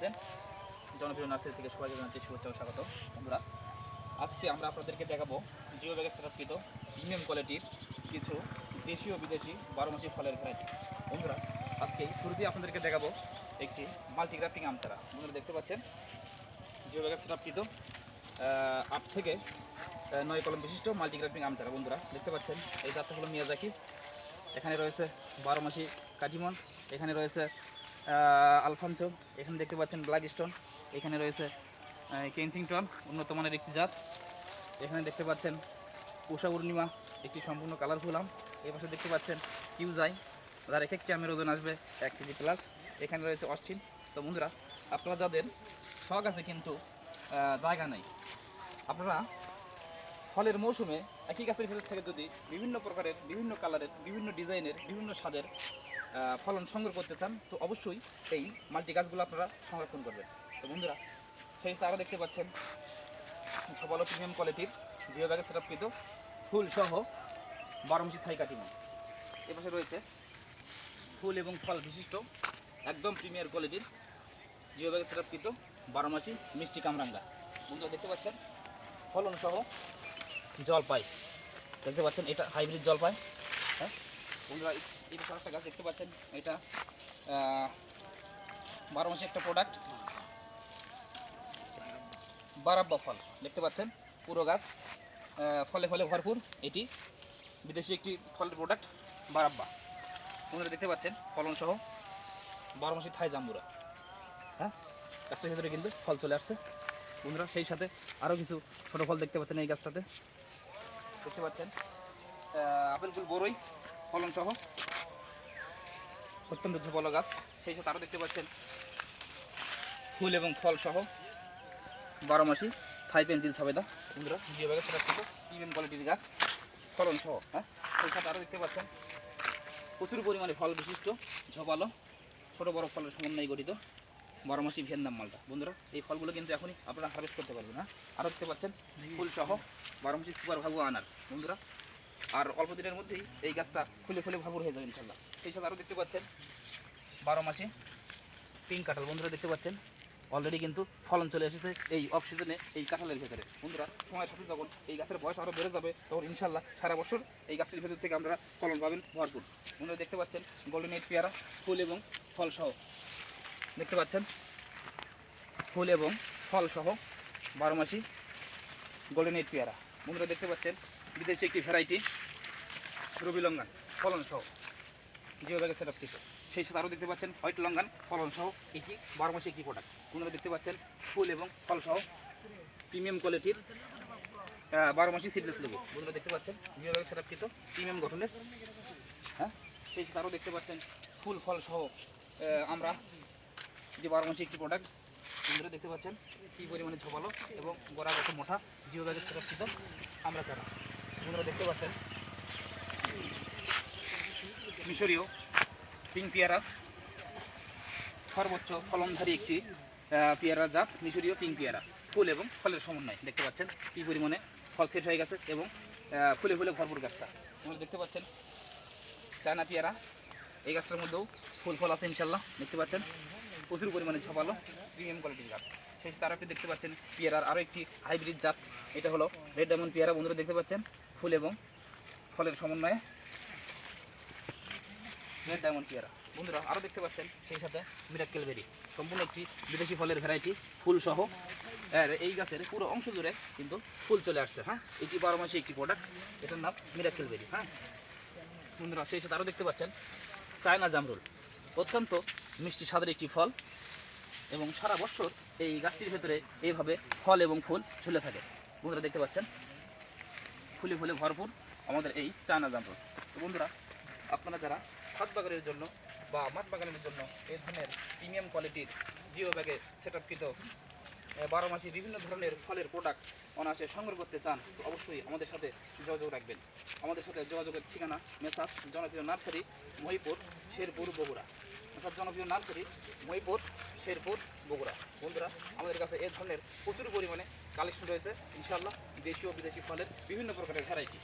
আছেন? জনপ্রিয় নার্সারি থেকে সবাইকে জানাচ্ছি শুভেচ্ছা ও স্বাগত। বন্ধুরা, আজকে আমরা আপনাদেরকে দেখাবো জিও ব্যাগে সেটআপকৃত প্রিমিয়াম কোয়ালিটির কিছু দেশীয় বিদেশি 12 মাসি ফলের ভ্যারাইটি। বন্ধুরা, আজকে শুরুতেই আপনাদেরকে দেখাবো একটি মাল্টিগ্রাফটিং আম চারা। বন্ধুরা দেখতে পাচ্ছেন জিও ব্যাগে সেটআপকৃত 8 থেকে 9 কলম বিশিষ্ট মাল্টিগ্রাফটিং আম চারা। বন্ধুরা দেখতে পাচ্ছেন এই জাতটা হলো মিয়াজাকি। এখানে রয়েছে 12 মাসি কাটিমন, এখানে রয়েছে আলফানচো, এখানে দেখতে পাচ্ছেন ব্ল্যাক স্টোন, এখানে রয়েছে কেনসিংটন উন্নত মানের একটি জাত, এখানে দেখতে পাচ্ছেন উষা পূর্ণিমা একটি সম্পূর্ণ কালারফুল আম, এই পাশে দেখতে পাচ্ছেন কিউজাই, যার এক একটি আমের ওজন আসবে 1 কেজি প্লাস, এখানে রয়েছে অস্টিন। তো বন্ধুরা, আপনারা যাদের শখ আছে কিন্তু জায়গা নেই, আপনারা ফলের মৌসুমে একই গাছের ভিতর থেকে যদি বিভিন্ন প্রকারের, বিভিন্ন কালারের, বিভিন্ন ডিজাইনের, বিভিন্ন স্বাদের ফলন সংগ্রহ করতে চান, তো অবশ্যই এই মাল্টি গাছগুলো আপনারা সংরক্ষণ করবেন। তো বন্ধুরা, সেই আরও দেখতে পাচ্ছেন ভালো প্রিমিয়াম কোয়ালিটির জিও ব্যাগে সেটআপকৃত ফুল সহ 12 মাসি থাই কাটিমন। এ পাশে রয়েছে ফুল এবং ফল বিশিষ্ট একদম প্রিমিয়ার কোয়ালিটির জিও ব্যাগে সেটআপকৃত 12 মাসি মিষ্টি কামরাঙ্গা। বন্ধুরা দেখতে পাচ্ছেন ফলন সহ জলপাই, দেখতে পাচ্ছেন এটা হাইব্রিড জলপাই। হ্যাঁ বন্ধুরা, এই পাশে একটা গাছ দেখতে পাচ্ছেন, এটা 12 মাসি একটা প্রোডাক্ট বারাব্বা ফল। দেখতে পাচ্ছেন পুরো গাছ ফলে ফলে ভরপুর, এটি বিদেশি একটি ফলের প্রোডাক্ট বারাব্বা। বন্ধুরা দেখতে পাচ্ছেন ফলন সহ 12 মাসি থাই জাম্বুরা। হ্যাঁ, গাছটার ভিতরে কিন্তু ফল চলে আসছে। বন্ধুরা, সেই সাথে আরও কিছু ছোটো ফল দেখতে পাচ্ছেন এই গাছটাতে। দেখতে পাচ্ছেন আপেল ফুল বড়ই ফলন সহ অত্যন্ত ঝোপালো গাছ। সেই সাথে আরও দেখতে পাচ্ছেন ফুল এবং ফল সহ 12 মাসি থাই পেন্সিল সবেদা। বন্ধুরা, জিও ব্যাগে সেটআপকৃত প্রিমিয়াম কোয়ালিটির গাছ ফলন সহ। হ্যাঁ, সেই সাথে আরও দেখতে পাচ্ছেন প্রচুর পরিমাণে ফল বিশিষ্ট ঝোপালো ছোটো বড়ো ফলের সমন্বয়ে গঠিত 12 মাসি ভিয়েতনাম মালটা। বন্ধুরা, এই ফলগুলো কিন্তু এখনই আপনারা হারভেস্ট করতে পারবেন। হ্যাঁ, আরও দেখতে পাচ্ছেন ফুল সহ 12 মাসি সুপার ভাগু আনার। বন্ধুরা, আর অল্প দিনের মধ্যেই এই গাছটা ফুলে ফুলে ভরপুর হয়ে যাবে ইনশাল্লাহ। সেই সাথে আরও দেখতে পাচ্ছেন 12 মাসি পিঙ্ক কাঁঠাল। বন্ধুরা দেখতে পাচ্ছেন অলরেডি কিন্তু ফলন চলে এসেছে এই অফ সিজনে এই কাঁঠালের ভেতরে। বন্ধুরা, সময়ের সাথে যখন এই গাছের বয়স আরও বেড়ে যাবে, তখন ইনশাল্লাহ সারা বছর এই গাছের ভেতর থেকে আমরা ফলন পাবেন ভরপুর। বন্ধুরা দেখতে পাচ্ছেন গোল্ডেন এইট পেয়ারা ফুল এবং ফল সহ। দেখতে পাচ্ছেন ফুল এবং ফল সহ 12 মাসি গোল্ডেন এইট পেয়ারা। বন্ধুরা দেখতে পাচ্ছেন বিদেশি একটি ভ্যারাইটি রবি লঙ্গান ফলন সহ জিও ব্যাগে সেটআপকৃত। সেই সাথে আরও দেখতে পাচ্ছেন হোয়াইট লঙ্গান ফলন সহ এটি 12 মাসি একটি প্রোডাক্ট। বন্ধুরা দেখতে পাচ্ছেন ফুল এবং ফল সহ প্রিমিয়াম কোয়ালিটির 12 মাসি সিডলেস লেবু। বন্ধুরা দেখতে পাচ্ছেন জিও ব্যাগে সেটআপকৃত প্রিমিয়াম গঠনের। হ্যাঁ, সেই সাথে আরও দেখতে পাচ্ছেন ফুল ফল সহ আমরা যে 12 মাসি একটি প্রোডাক্ট। বন্ধুরা দেখতে পাচ্ছেন কী পরিমাণে ঝোপালো এবং গোড়া কত মোটা জিও ব্যাগে সেটআপকৃত আমরা চারা। বন্ধুরা দেখতে পাচ্ছেন মিশরীয় পিঙ্ক পেয়ারা, সর্বোচ্চ ফলনধারী একটি পেয়ারা জাত মিশরীয় পিঙ্ক পেয়ারা, ফুল এবং ফলের সমন্বয়। দেখতে পাচ্ছেন কী পরিমাণে ফল সেট হয়ে গেছে এবং ফুলে ফুলে ভরপুর গাছটা। আপনারা দেখতে পাচ্ছেন চায়না পেয়ারা, এই গাছটার মধ্যেও ফুল ফল আছে ইনশাল্লাহ। দেখতে পাচ্ছেন প্রচুর পরিমাণে ঝোপালো প্রিমিয়াম কোয়ালিটির গাছ। সেই সাথে আরও আপনি দেখতে পাচ্ছেন পেয়ারার আরও একটি হাইব্রিড জাত, এটা হলো রেড ডায়মন্ড পেয়ারা। বন্ধুরা দেখতে পাচ্ছেন ফুল এবং ফলের সমন্বয়ে রেড ডায়মন্ড পেয়ারা। বন্ধুরা আরও দেখতে পাচ্ছেন সেই সাথে মিরাক্কেল বেরি, সম্পূর্ণ একটি বিদেশি ফলের ভ্যারাইটি ফুল সহ। এই গাছের পুরো অংশ জুড়ে কিন্তু ফুল চলে আসছে। হ্যাঁ, এটি 12 মাসি একটি প্রোডাক্ট, এটার নাম মিরাক্কেল বেরি। হ্যাঁ বন্ধুরা, সেই সাথে আরও দেখতে পাচ্ছেন চায়না জামরুল, অত্যন্ত মিষ্টি স্বাদের একটি ফল এবং সারা বছর এই গাছটির ভেতরে এইভাবে ফল এবং ফুল ঝুলে থাকে। বন্ধুরা দেখতে পাচ্ছেন ফুলে ফুলে ভরপুর আমাদের এই চায়না জামরুল। তো বন্ধুরা, আপনারা যারা ছাদ বাগানের জন্য বা মাঠ বাগানের জন্য এই ধরনের প্রিমিয়াম কোয়ালিটির জিও ব্যাগে সেটআপকৃত 12 মাসি বিভিন্ন ধরনের ফলের প্রোডাক্ট অনায়াসে সংগ্রহ করতে চান, তো অবশ্যই আমাদের সাথে যোগাযোগ রাখবেন। আমাদের সাথে যোগাযোগের ঠিকানা মেসাজ জনপ্রিয় নার্সারি, মহিপুর, শেরপুর, বগুড়া। মেসাজ জনপ্রিয় নার্সারি, মহিপুর, শেরপুর, বগুড়া। বন্ধুরা, আমাদের কাছে এই ধরনের প্রচুর পরিমাণে কালেকশন রয়েছে ইনশাআল্লাহ, দেশীয় বিদেশি ফলের বিভিন্ন প্রকারের ভ্যারাইটি।